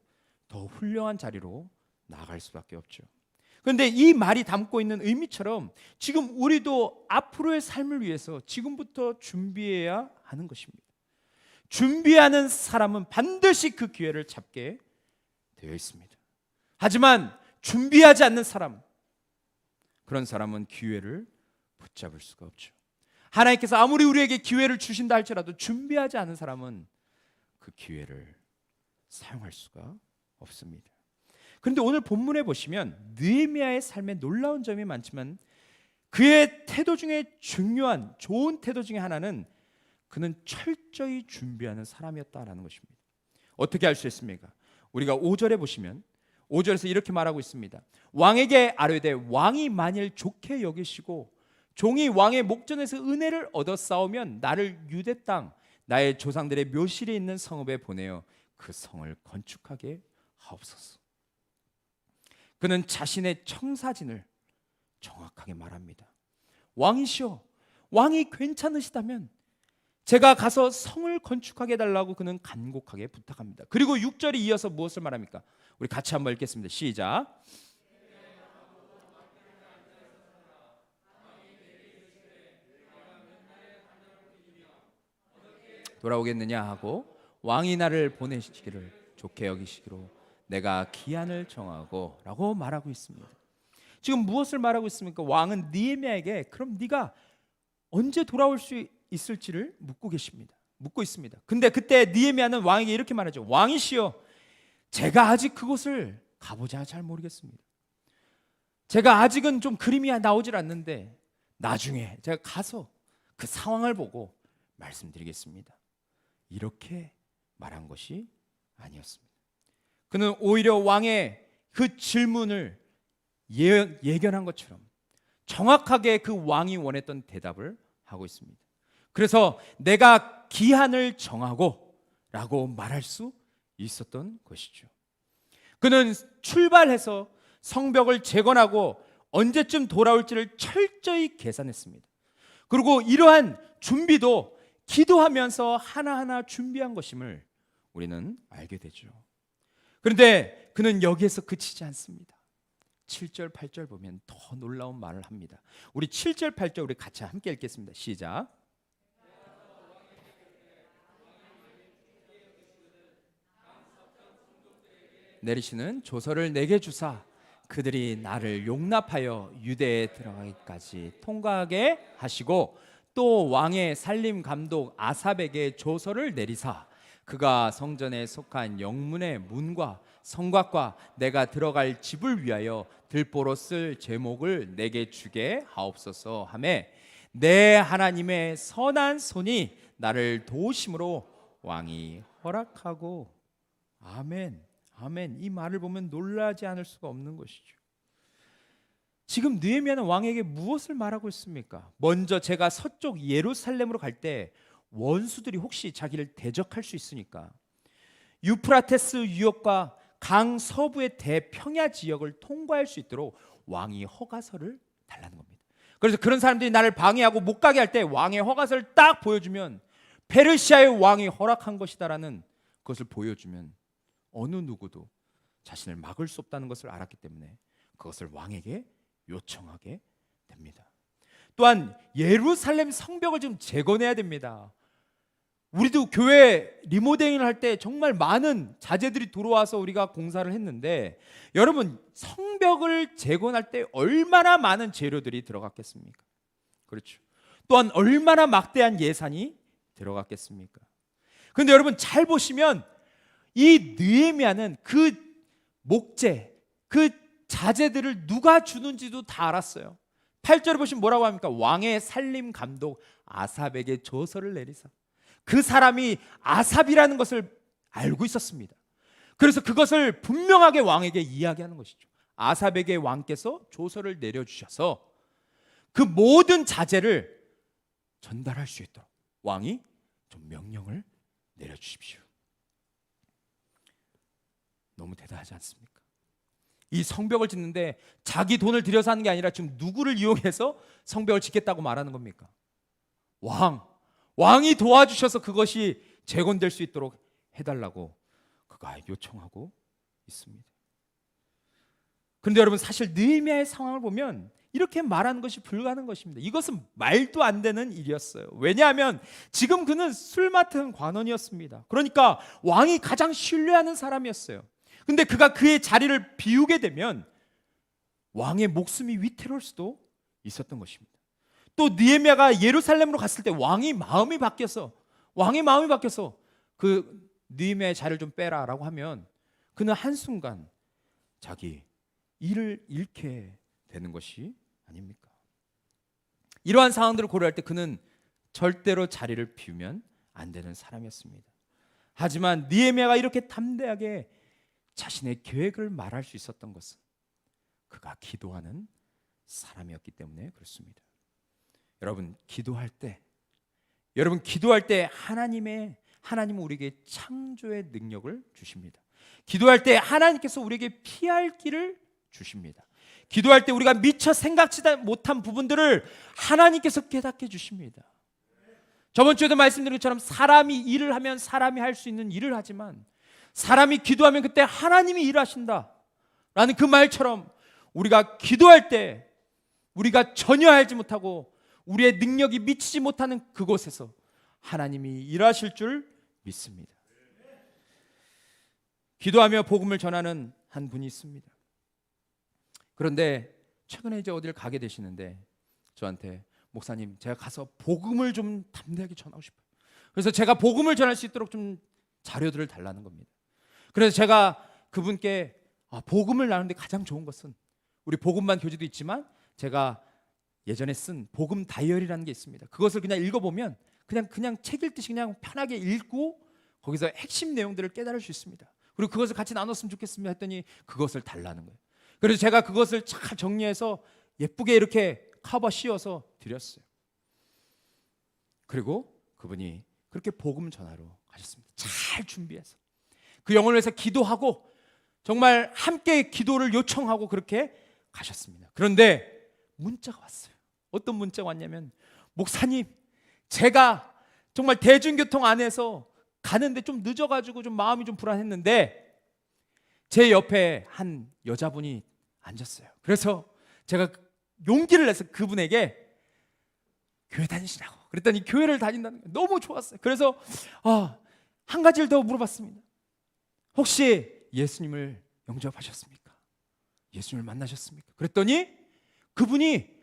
더 훌륭한 자리로 나아갈 수밖에 없죠. 그런데 이 말이 담고 있는 의미처럼 지금 우리도 앞으로의 삶을 위해서 지금부터 준비해야 하는 것입니다. 준비하는 사람은 반드시 그 기회를 잡게 되어 있습니다. 하지만 준비하지 않는 사람, 그런 사람은 기회를 붙잡을 수가 없죠. 하나님께서 아무리 우리에게 기회를 주신다 할지라도 준비하지 않은 사람은 그 기회를 사용할 수가 없습니다. 그런데 오늘 본문에 보시면 느헤미야의 삶에 놀라운 점이 많지만 그의 태도 중에 중요한 좋은 태도 중에 하나는 그는 철저히 준비하는 사람이었다라는 것입니다. 어떻게 알 수 있습니까? 우리가 5절에 보시면 5절에서 이렇게 말하고 있습니다. 왕에게 아뢰되 왕이 만일 좋게 여기시고 종이 왕의 목전에서 은혜를 얻어 싸우면 나를 유대 땅 나의 조상들의 묘실에 있는 성읍에 보내어 그 성을 건축하게 하옵소서. 그는 자신의 청사진을 정확하게 말합니다. 왕이시여, 왕이 괜찮으시다면 제가 가서 성을 건축하게 해달라고 그는 간곡하게 부탁합니다. 그리고 6절이 이어서 무엇을 말합니까? 우리 같이 한번 읽겠습니다. 시작. 돌아오겠느냐 하고 왕이 나를 보내시기를 좋게 여기시기로 내가 기한을 정하고 라고 말하고 있습니다. 지금 무엇을 말하고 있습니까? 왕은 느헤미야에게 그럼 네가 언제 돌아올 수 있을지를 묻고 있습니다. 근데 그때 느헤미야는 왕에게 이렇게 말하죠. 왕이시여, 제가 아직 그곳을 가보자 잘 모르겠습니다. 제가 아직은 좀 그림이 나오질 않는데 나중에 제가 가서 그 상황을 보고 말씀드리겠습니다. 이렇게 말한 것이 아니었습니다. 그는 오히려 왕의 그 질문을 예견한 것처럼 정확하게 그 왕이 원했던 대답을 하고 있습니다. 그래서 내가 기한을 정하고 라고 말할 수 있었던 것이죠. 그는 출발해서 성벽을 재건하고 언제쯤 돌아올지를 철저히 계산했습니다. 그리고 이러한 준비도 기도하면서 하나하나 준비한 것임을 우리는 알게 되죠. 그런데 그는 여기에서 그치지 않습니다. 7절, 8절 보면 더 놀라운 말을 합니다. 우리 7절, 8절 우리 같이 함께 읽겠습니다. 시작. 내리시는 조서를 내게 주사 그들이 나를 용납하여 유대에 들어가기까지 통과하게 하시고 또 왕의 살림 감독 아삽에게 조서를 내리사 그가 성전에 속한 영문의 문과 성곽과 내가 들어갈 집을 위하여 들보로 쓸 제목을 내게 주게 하옵소서 하며 내 하나님의 선한 손이 나를 도우심으로 왕이 허락하고. 아멘. 아멘. 이 말을 보면 놀라지 않을 수가 없는 것이죠. 지금 느헤미야는 왕에게 무엇을 말하고 있습니까? 먼저 제가 서쪽 예루살렘으로 갈 때 원수들이 혹시 자기를 대적할 수 있으니까 유프라테스 유역과 강 서부의 대평야 지역을 통과할 수 있도록 왕이 허가서를 달라는 겁니다. 그래서 그런 사람들이 나를 방해하고 못 가게 할 때 왕의 허가서를 딱 보여주면 페르시아의 왕이 허락한 것이다라는 것을 보여주면 어느 누구도 자신을 막을 수 없다는 것을 알았기 때문에 그것을 왕에게 요청하게 됩니다. 또한 예루살렘 성벽을 좀 재건해야 됩니다. 우리도 교회 리모델링을 할 때 정말 많은 자재들이 들어와서 우리가 공사를 했는데 여러분 성벽을 재건할 때 얼마나 많은 재료들이 들어갔겠습니까? 그렇죠. 또한 얼마나 막대한 예산이 들어갔겠습니까? 그런데 여러분 잘 보시면 이 느헤미야는 그 목재, 그 자재들을 누가 주는지도 다 알았어요. 8절에 보시면 뭐라고 합니까? 왕의 살림 감독 아삽에게 조서를 내리사. 그 사람이 아삽이라는 것을 알고 있었습니다. 그래서 그것을 분명하게 왕에게 이야기하는 것이죠. 아삽에게 왕께서 조서를 내려주셔서 그 모든 자재를 전달할 수 있도록 왕이 좀 명령을 내려주십시오. 너무 대단하지 않습니까? 이 성벽을 짓는데 자기 돈을 들여서 하는 게 아니라 지금 누구를 이용해서 성벽을 짓겠다고 말하는 겁니까? 왕이 도와주셔서 그것이 재건될 수 있도록 해달라고 그가 요청하고 있습니다. 그런데 여러분 사실 느헤미야의 상황을 보면 이렇게 말하는 것이 불가능한 것입니다. 이것은 말도 안 되는 일이었어요. 왜냐하면 지금 그는 술 맡은 관원이었습니다. 그러니까 왕이 가장 신뢰하는 사람이었어요. 근데 그가 그의 자리를 비우게 되면 왕의 목숨이 위태로울 수도 있었던 것입니다. 또 느헤미야가 예루살렘으로 갔을 때 왕의 마음이 바뀌어서 그 느헤미야의 자리를 좀 빼라라고 하면 그는 한순간 자기 일을 잃게 되는 것이 아닙니까? 이러한 상황들을 고려할 때 그는 절대로 자리를 비우면 안 되는 사람이었습니다. 하지만 느헤미야가 이렇게 담대하게 자신의 계획을 말할 수 있었던 것은 그가 기도하는 사람이었기 때문에 그렇습니다. 여러분 기도할 때 하나님은 우리에게 창조의 능력을 주십니다. 기도할 때 하나님께서 우리에게 피할 길을 주십니다. 기도할 때 우리가 미처 생각지도 못한 부분들을 하나님께서 깨닫게 주십니다. 저번 주에도 말씀드린 것처럼 사람이 일을 하면 사람이 할 수 있는 일을 하지만 사람이 기도하면 그때 하나님이 일하신다 라는 그 말처럼 우리가 기도할 때 우리가 전혀 알지 못하고 우리의 능력이 미치지 못하는 그곳에서 하나님이 일하실 줄 믿습니다. 기도하며 복음을 전하는 한 분이 있습니다. 그런데 최근에 이제 어딜 가게 되시는데 저한테 목사님 제가 가서 복음을 좀 담대하게 전하고 싶어요. 그래서 제가 복음을 전할 수 있도록 좀 자료들을 달라는 겁니다. 그래서 제가 그분께 복음을 나누는데 가장 좋은 것은 우리 복음반 교재도 있지만 제가 예전에 쓴 복음 다이어리라는 게 있습니다. 그것을 그냥 읽어보면 그냥 책 읽듯이 그냥 편하게 읽고 거기서 핵심 내용들을 깨달을 수 있습니다. 그리고 그것을 같이 나눴으면 좋겠습니다 했더니 그것을 달라는 거예요. 그래서 제가 그것을 잘 정리해서 예쁘게 이렇게 커버 씌워서 드렸어요. 그리고 그분이 그렇게 복음 전하러 가셨습니다. 잘 준비해서 그 영혼을 위해서 기도하고 정말 함께 기도를 요청하고 그렇게 가셨습니다. 그런데 문자가 왔어요. 어떤 문자가 왔냐면 목사님 제가 정말 대중교통 안에서 가는데 좀 늦어가지고 좀 마음이 좀 불안했는데 제 옆에 한 여자분이 앉았어요. 그래서 제가 용기를 내서 그분에게 교회 다니시라고 그랬더니 교회를 다닌다는 게 너무 좋았어요. 그래서 한 가지를 더 물어봤습니다. 혹시 예수님을 영접하셨습니까? 예수님을 만나셨습니까? 그랬더니 그분이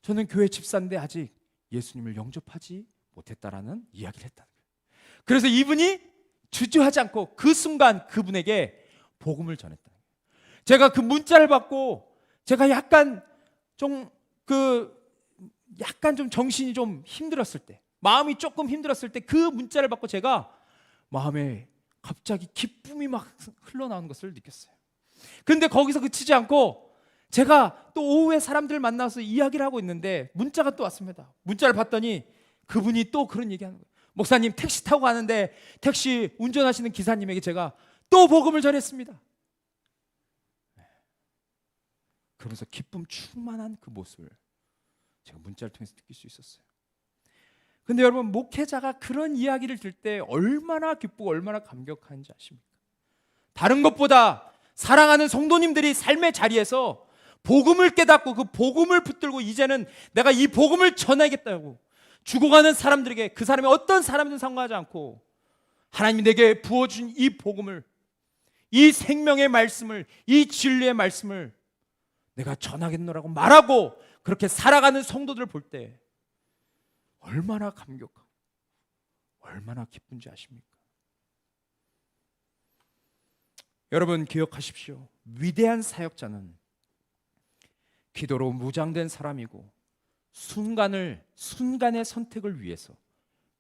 저는 교회 집사인데 아직 예수님을 영접하지 못했다라는 이야기를 했다는 거예요. 그래서 이분이 주저하지 않고 그 순간 그분에게 복음을 전했다. 제가 그 문자를 받고 제가 약간 좀 정신이 좀 힘들었을 때, 마음이 조금 힘들었을 때 그 문자를 받고 제가 마음에 갑자기 기쁨이 막 흘러나오는 것을 느꼈어요. 그런데 거기서 그치지 않고 제가 또 오후에 사람들을 만나서 이야기를 하고 있는데 문자가 또 왔습니다. 문자를 봤더니 그분이 또 그런 얘기하는 거예요. 목사님, 택시 타고 가는데 택시 운전하시는 기사님에게 제가 또 복음을 전했습니다. 그러면서 기쁨 충만한 그 모습을 제가 문자를 통해서 느낄 수 있었어요. 근데 여러분, 목회자가 그런 이야기를 들을 때 얼마나 기쁘고 얼마나 감격한지 아십니까? 다른 것보다 사랑하는 성도님들이 삶의 자리에서 복음을 깨닫고 그 복음을 붙들고 이제는 내가 이 복음을 전하겠다고 죽어가는 사람들에게, 그 사람이 어떤 사람이든 상관하지 않고 하나님이 내게 부어준 이 복음을, 이 생명의 말씀을, 이 진리의 말씀을 내가 전하겠노라고 말하고 그렇게 살아가는 성도들을 볼 때 얼마나 감격하고 얼마나 기쁜지 아십니까? 여러분, 기억하십시오. 위대한 사역자는 기도로 무장된 사람이고 순간의 선택을 위해서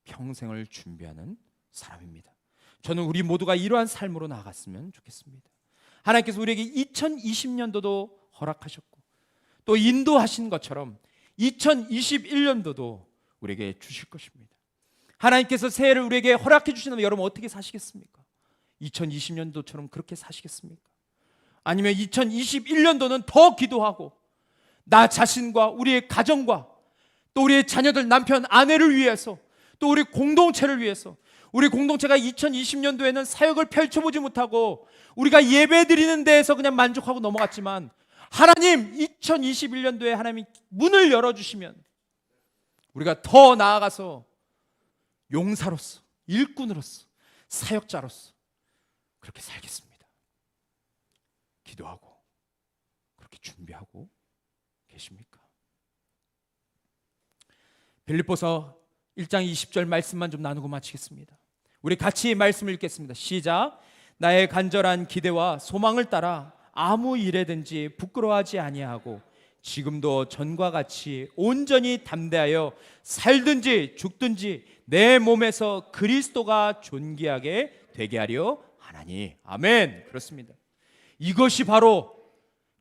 평생을 준비하는 사람입니다. 저는 우리 모두가 이러한 삶으로 나아갔으면 좋겠습니다. 하나님께서 우리에게 2020년도도 허락하셨고 또 인도하신 것처럼 2021년도도 우리에게 주실 것입니다. 하나님께서 새해를 우리에게 허락해 주신다면 여러분 어떻게 사시겠습니까? 2020년도처럼 그렇게 사시겠습니까? 아니면 2021년도는 더 기도하고 나 자신과 우리의 가정과 또 우리의 자녀들, 남편, 아내를 위해서 또 우리 공동체를 위해서, 우리 공동체가 2020년도에는 사역을 펼쳐보지 못하고 우리가 예배 드리는 데에서 그냥 만족하고 넘어갔지만 하나님 2021년도에 하나님이 문을 열어주시면 우리가 더 나아가서 용사로서, 일꾼으로서, 사역자로서 그렇게 살겠습니다. 기도하고 그렇게 준비하고 계십니까? 빌립보서 1장 20절 말씀만 좀 나누고 마치겠습니다. 우리 같이 말씀을 읽겠습니다. 시작. 나의 간절한 기대와 소망을 따라 아무 일에든지 부끄러워하지 아니하고 지금도 전과 같이 온전히 담대하여 살든지 죽든지 내 몸에서 그리스도가 존귀하게 되게 하려 하나니. 아멘. 그렇습니다. 이것이 바로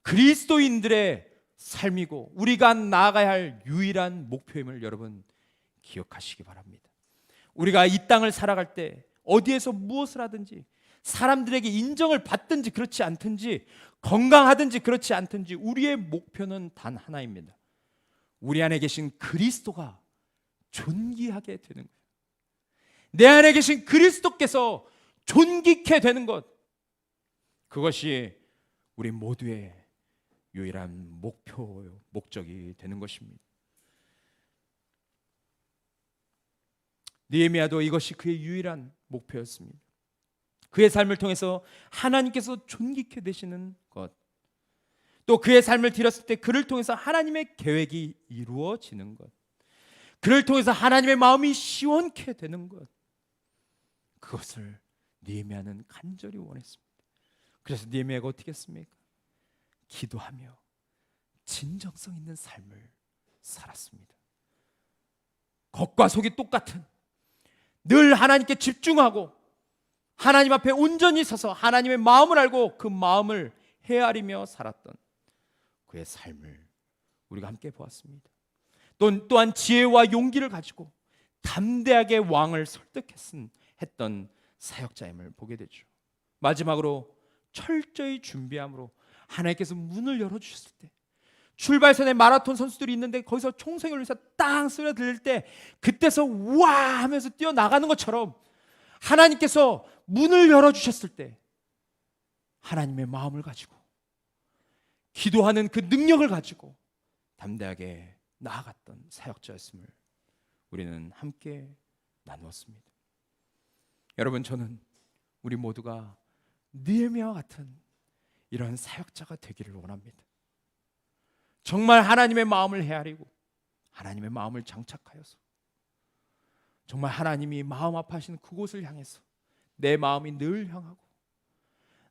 그리스도인들의 삶이고 우리가 나아가야 할 유일한 목표임을 여러분 기억하시기 바랍니다. 우리가 이 땅을 살아갈 때 어디에서 무엇을 하든지 사람들에게 인정을 받든지 그렇지 않든지 건강하든지 그렇지 않든지 우리의 목표는 단 하나입니다. 우리 안에 계신 그리스도가 존귀하게 되는 거예요. 내 안에 계신 그리스도께서 존귀케 되는 것, 그것이 우리 모두의 유일한 목적이 되는 것입니다. 느헤미야도 이것이 그의 유일한 목표였습니다. 그의 삶을 통해서 하나님께서 존귀케 되시는 것, 또 그의 삶을 들였을 때 그를 통해서 하나님의 계획이 이루어지는 것, 그를 통해서 하나님의 마음이 시원케 되는 것, 그것을 느헤미야는 간절히 원했습니다. 그래서 느헤미야가 어떻게 했습니까? 기도하며 진정성 있는 삶을 살았습니다. 겉과 속이 똑같은, 늘 하나님께 집중하고 하나님 앞에 온전히 서서 하나님의 마음을 알고 그 마음을 헤아리며 살았던 그의 삶을 우리가 함께 보았습니다. 또한 지혜와 용기를 가지고 담대하게 왕을 설득했던 사역자임을 보게 되죠. 마지막으로 철저히 준비함으로 하나님께서 문을 열어주셨을 때, 출발선에 마라톤 선수들이 있는데 거기서 총성을 위해서 땅 쓰러 들릴 때 그때서 와 하면서 뛰어나가는 것처럼 하나님께서 문을 열어주셨을 때 하나님의 마음을 가지고 기도하는 그 능력을 가지고 담대하게 나아갔던 사역자였음을 우리는 함께 나누었습니다. 여러분, 저는 우리 모두가 느헤미야와 같은 이런 사역자가 되기를 원합니다. 정말 하나님의 마음을 헤아리고 하나님의 마음을 장착하여서 정말 하나님이 마음 아파하시는 그곳을 향해서 내 마음이 늘 향하고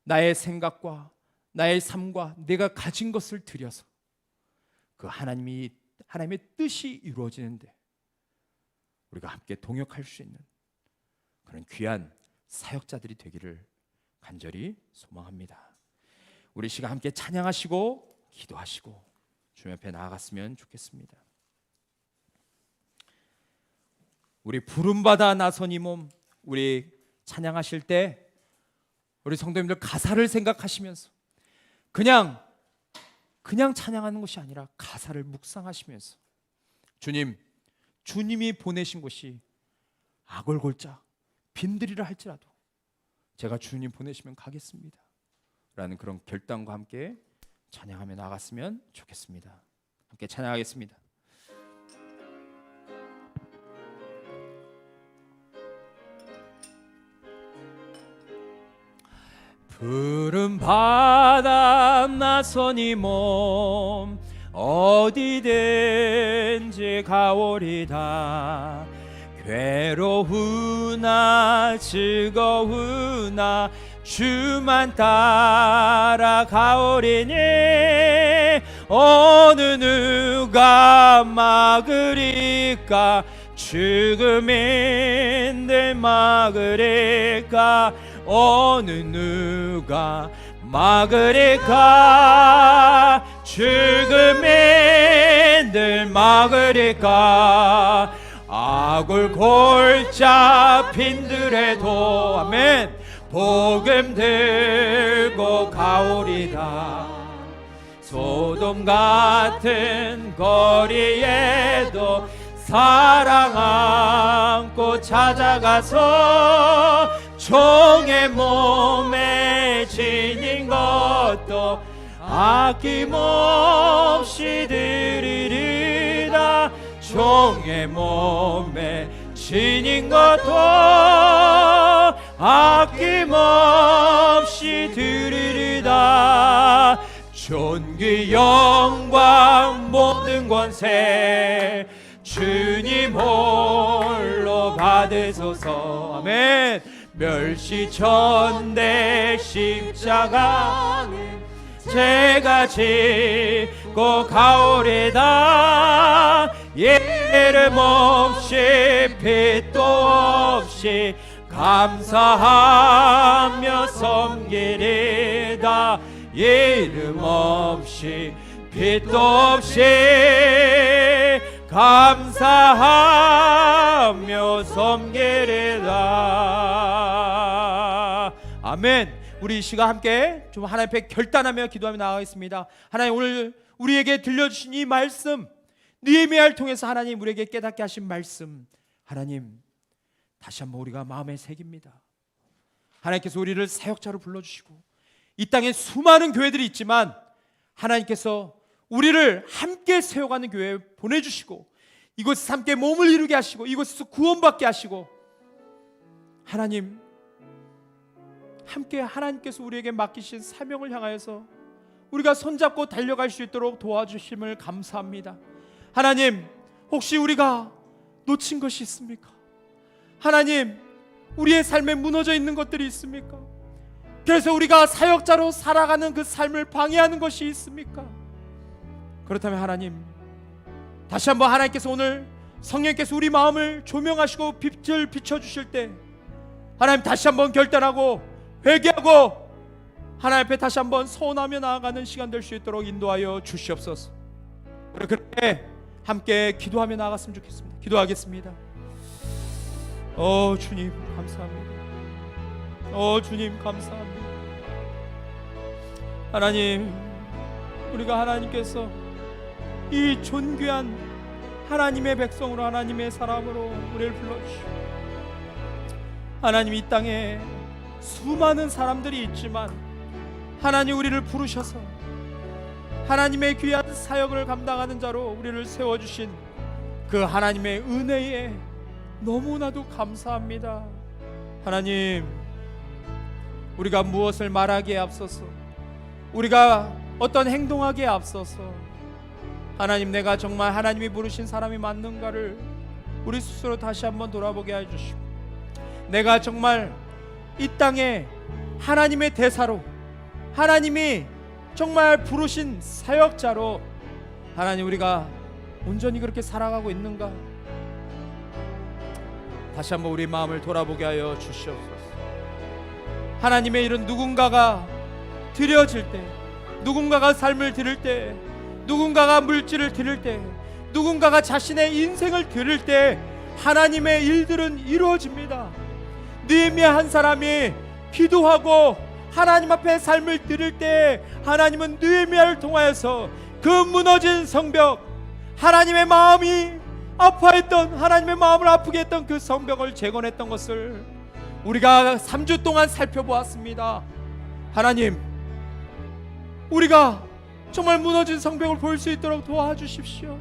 나의 생각과 나의 삶과 내가 가진 것을 들여서 그 하나님의 뜻이 이루어지는데 우리가 함께 동역할 수 있는 그런 귀한 사역자들이 되기를 간절히 소망합니다. 우리 시간 함께 찬양하시고 기도하시고 주님 앞에 나아갔으면 좋겠습니다. 우리 부름받아 나선 이 몸, 우리 찬양하실 때 우리 성도님들 가사를 생각하시면서 그냥 찬양하는 것이 아니라 가사를 묵상하시면서 주님이 보내신 곳이 아골골짝 빈들이라 할지라도 제가 주님 보내시면 가겠습니다 라는 그런 결단과 함께 찬양하며 나갔으면 좋겠습니다. 함께 찬양하겠습니다. 푸른 바다 나선 이 몸 어디든지 가오리다. 괴로우나 즐거우나 주만 따라가오리니 어느 누가 막으리까 죽음인들 막으리까 어느 누가 막으리까 죽음인들 막으리까 아굴골짝 빈들에도 아멘 복음 들고 가오리다. 소돔 같은 거리에도 사랑 안고 찾아가서 종의 몸에 지닌 것도 아낌없이 드리리다. 종의 몸에 지닌 것도 아낌없이 드리리다. 존귀 영광 모든 권세 주님 홀로 받으소서. 아멘. 멸시천대 십자가는 제가 지고 가오리다. 이름 없이 빛도 없이 감사하며 섬기리다. 이름 없이 빛도 없이 감사하며 섬기리다. 아멘. 우리 이 시간 함께 좀 하나님 앞에 결단하며 기도하며 나아가겠습니다. 하나님, 오늘 우리에게 들려주신 이 말씀, 느헤미야를 통해서 하나님 우리에게 깨닫게 하신 말씀, 하나님 다시 한번 우리가 마음에 새깁니다. 하나님께서 우리를 사역자로 불러주시고 이 땅에 수많은 교회들이 있지만 하나님께서 우리를 함께 세워가는 교회에 보내주시고 이곳에서 함께 몸을 이루게 하시고 이곳에서 구원받게 하시고 하나님 함께 하나님께서 우리에게 맡기신 사명을 향하여서 우리가 손잡고 달려갈 수 있도록 도와주심을 감사합니다. 하나님, 혹시 우리가 놓친 것이 있습니까? 하나님, 우리의 삶에 무너져 있는 것들이 있습니까? 그래서 우리가 사역자로 살아가는 그 삶을 방해하는 것이 있습니까? 그렇다면 하나님, 다시 한번 하나님께서 오늘 성령께서 우리 마음을 조명하시고 빛을 비춰주실 때 하나님 다시 한번 결단하고 회개하고 하나님 앞에 다시 한번 서원하며 나아가는 시간 될 수 있도록 인도하여 주시옵소서. 그렇게 함께 기도하며 나아갔으면 좋겠습니다. 기도하겠습니다. 주님 감사합니다. 주님 감사합니다. 하나님, 우리가 하나님께서 이 존귀한 하나님의 백성으로 하나님의 사람으로 우리를 불러주시고 하나님, 이 땅에 수많은 사람들이 있지만 하나님 우리를 부르셔서 하나님의 귀한 사역을 감당하는 자로 우리를 세워주신 그 하나님의 은혜에 너무나도 감사합니다. 하나님, 우리가 무엇을 말하기에 앞서서 우리가 어떤 행동하기에 앞서서 하나님, 내가 정말 하나님이 부르신 사람이 맞는가를 우리 스스로 다시 한번 돌아보게 해주시고, 내가 정말 이 땅에 하나님의 대사로, 하나님이 정말 부르신 사역자로 하나님 우리가 온전히 그렇게 살아가고 있는가, 다시 한번 우리 마음을 돌아보게 하여 주시옵소서. 하나님의 이런 누군가가 드려질 때, 누군가가 삶을 드릴 때, 누군가가 물질을 드릴 때, 누군가가 자신의 인생을 드릴 때 하나님의 일들은 이루어집니다. 느헤미야 한 사람이 기도하고 하나님 앞에 삶을 드릴 때 하나님은 느헤미야를 통하여서 그 무너진 성벽, 하나님의 마음이 아파했던, 하나님의 마음을 아프게 했던 그 성벽을 재건했던 것을 우리가 3주 동안 살펴보았습니다. 하나님, 우리가 정말 무너진 성벽을 볼 수 있도록 도와주십시오.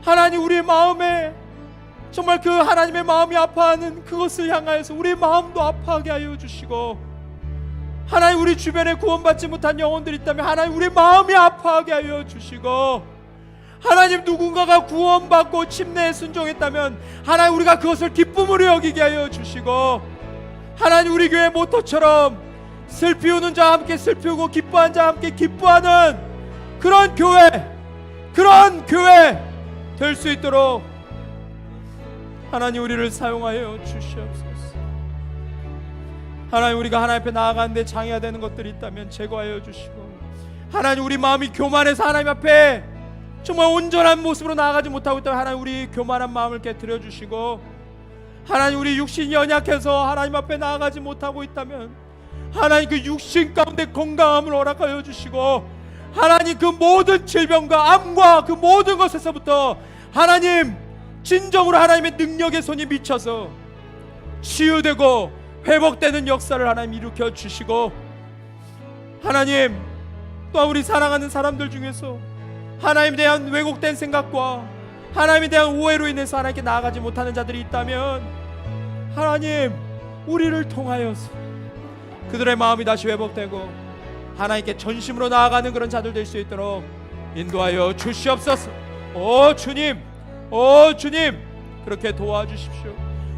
하나님, 우리의 마음에 정말 그 하나님의 마음이 아파하는 그것을 향하여서 우리의 마음도 아파하게 하여 주시고, 하나님, 우리 주변에 구원받지 못한 영혼들이 있다면 하나님 우리의 마음이 아파하게 하여 주시고, 하나님, 누군가가 구원받고 침례에 순종했다면 하나님 우리가 그것을 기쁨으로 여기게 하여 주시고, 하나님, 우리 교회 모토처럼 슬피 우는 자와 함께 슬피우고 기뻐하는 자와 함께 기뻐하는 그런 교회 될 수 있도록 하나님 우리를 사용하여 주시옵소서. 하나님, 우리가 하나님 앞에 나아가는데 장애가 되는 것들이 있다면 제거하여 주시고, 하나님, 우리 마음이 교만해서 하나님 앞에 정말 온전한 모습으로 나아가지 못하고 있다면 하나님 우리 교만한 마음을 깨트려 주시고, 하나님, 우리 육신이 연약해서 하나님 앞에 나아가지 못하고 있다면 하나님 그 육신 가운데 건강함을 허락하여 주시고, 하나님 그 모든 질병과 암과 그 모든 것에서부터 하나님 진정으로 하나님의 능력의 손이 미쳐서 치유되고 회복되는 역사를 하나님 일으켜 주시고, 하나님, 또한 우리 사랑하는 사람들 중에서 하나님에 대한 왜곡된 생각과 하나님에 대한 오해로 인해서 하나님께 나아가지 못하는 자들이 있다면 하나님 우리를 통하여서 그들의 마음이 다시 회복되고 하나님께 전심으로 나아가는 그런 자들 될 수 있도록 인도하여 주시옵소서. 오 주님, 오 주님, 그렇게 도와주십시오.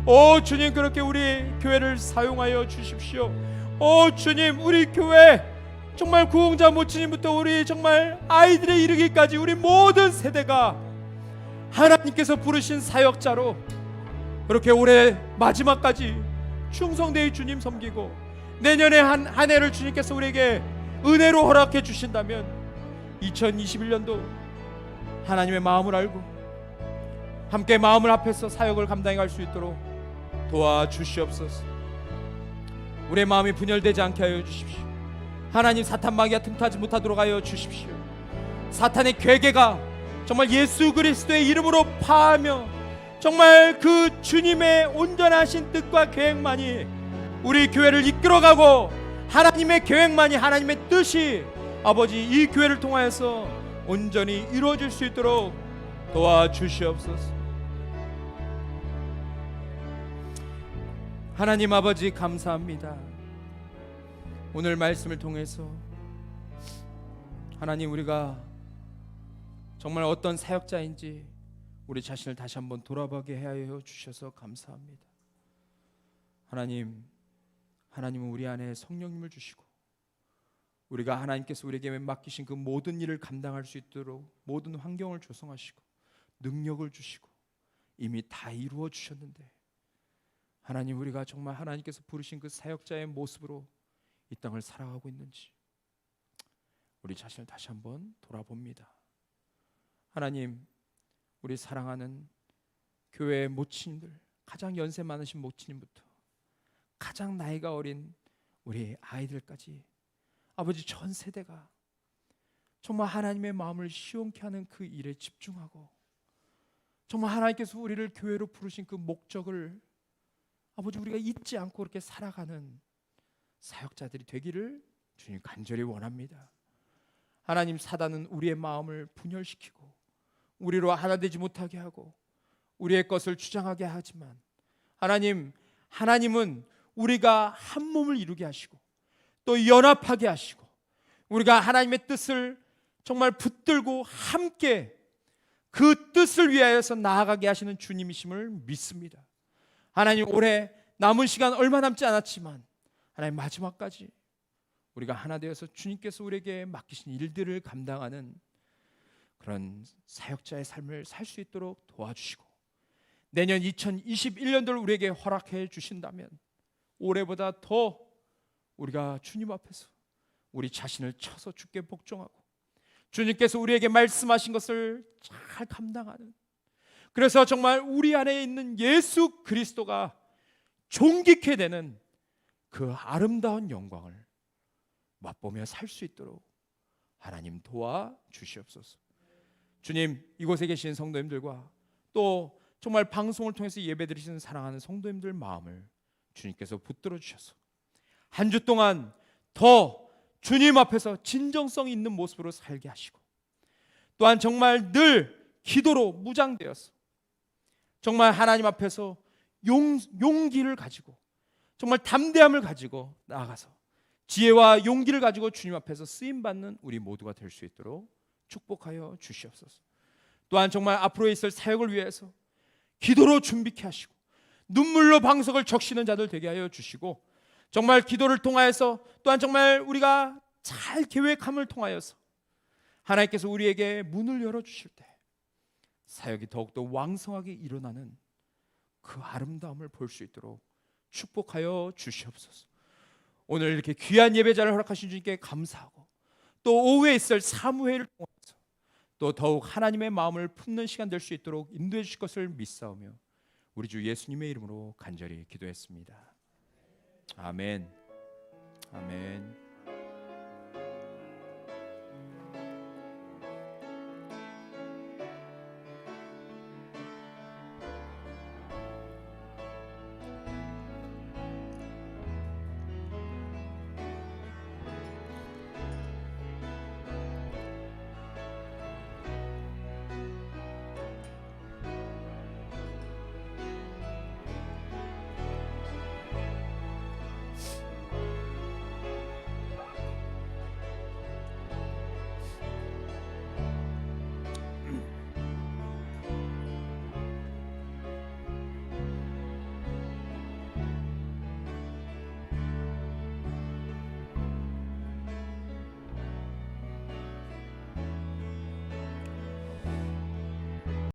오 주님, 그렇게 우리 교회를 사용하여 주십시오. 오 주님, 우리 교회 정말 구홍자 모친님부터 우리 정말 아이들에 이르기까지 우리 모든 세대가 하나님께서 부르신 사역자로 그렇게 올해 마지막까지 충성되이 주님 섬기고, 내년에 한 해를 주님께서 우리에게 은혜로 허락해 주신다면 2021년도 하나님의 마음을 알고 함께 마음을 합해서 사역을 감당해 갈 수 있도록 도와주시옵소서. 우리의 마음이 분열되지 않게 하여 주십시오. 하나님, 사탄 마귀가 틈타지 못하도록 하여 주십시오. 사탄의 괴계가 정말 예수 그리스도의 이름으로 파하며 정말 그 주님의 온전하신 뜻과 계획만이 우리 교회를 이끌어가고, 하나님의 계획만이, 하나님의 뜻이 아버지 이 교회를 통하여서 온전히 이루어질 수 있도록 도와주시옵소서. 하나님 아버지, 감사합니다. 오늘 말씀을 통해서 하나님, 우리가 정말 어떤 사역자인지 우리 자신을 다시 한번 돌아보게 하여 주셔서 감사합니다. 하나님은 우리 안에 성령님을 주시고 우리가 하나님께서 우리에게 맡기신 그 모든 일을 감당할 수 있도록 모든 환경을 조성하시고 능력을 주시고 이미 다 이루어 주셨는데, 하나님, 우리가 정말 하나님께서 부르신 그 사역자의 모습으로 이 땅을 살아가고 있는지 우리 자신을 다시 한번 돌아봅니다. 하나님, 우리 사랑하는 교회의 모친들, 가장 연세 많으신 모친님부터 가장 나이가 어린 우리 아이들까지 아버지 전 세대가 정말 하나님의 마음을 시원케 하는 그 일에 집중하고 정말 하나님께서 우리를 교회로 부르신 그 목적을 아버지 우리가 잊지 않고 그렇게 살아가는 사역자들이 되기를 주님 간절히 원합니다. 하나님, 사단은 우리의 마음을 분열시키고 우리로 하나 되지 못하게 하고 우리의 것을 주장하게 하지만, 하나님은 우리가 한 몸을 이루게 하시고 또 연합하게 하시고 우리가 하나님의 뜻을 정말 붙들고 함께 그 뜻을 위하여서 나아가게 하시는 주님이심을 믿습니다. 하나님, 올해 남은 시간 얼마 남지 않았지만 하나님, 마지막까지 우리가 하나 되어서 주님께서 우리에게 맡기신 일들을 감당하는 그런 사역자의 삶을 살 수 있도록 도와주시고, 내년 2021년도를 우리에게 허락해 주신다면 올해보다 더 우리가 주님 앞에서 우리 자신을 쳐서 주께 복종하고, 주님께서 우리에게 말씀하신 것을 잘 감당하는, 그래서 정말 우리 안에 있는 예수 그리스도가 존귀케 되는 그 아름다운 영광을 맛보며 살 수 있도록 하나님 도와주시옵소서. 주님, 이곳에 계신 성도님들과 또 정말 방송을 통해서 예배드리시는 사랑하는 성도님들 마음을 주님께서 붙들어 주셔서 한 주 동안 더 주님 앞에서 진정성 있는 모습으로 살게 하시고, 또한 정말 늘 기도로 무장되어서 정말 하나님 앞에서 용기를 가지고 정말 담대함을 가지고 나아가서 지혜와 용기를 가지고 주님 앞에서 쓰임받는 우리 모두가 될 수 있도록 축복하여 주시옵소서. 또한 정말 앞으로 있을 사역을 위해서 기도로 준비케 하시고 눈물로 방석을 적시는 자들 되게 하여 주시고, 정말 기도를 통하여서 또한 정말 우리가 잘 계획함을 통하여서 하나님께서 우리에게 문을 열어주실 때 사역이 더욱더 왕성하게 일어나는 그 아름다움을 볼 수 있도록 축복하여 주시옵소서. 오늘 이렇게 귀한 예배자를 허락하신 주님께 감사하고, 또 오후에 있을 사무회를 통해서 또 더욱 하나님의 마음을 품는 시간 될 수 있도록 인도해 주실 것을 믿사오며 우리 주 예수님의 이름으로 간절히 기도했습니다. 아멘. 아멘.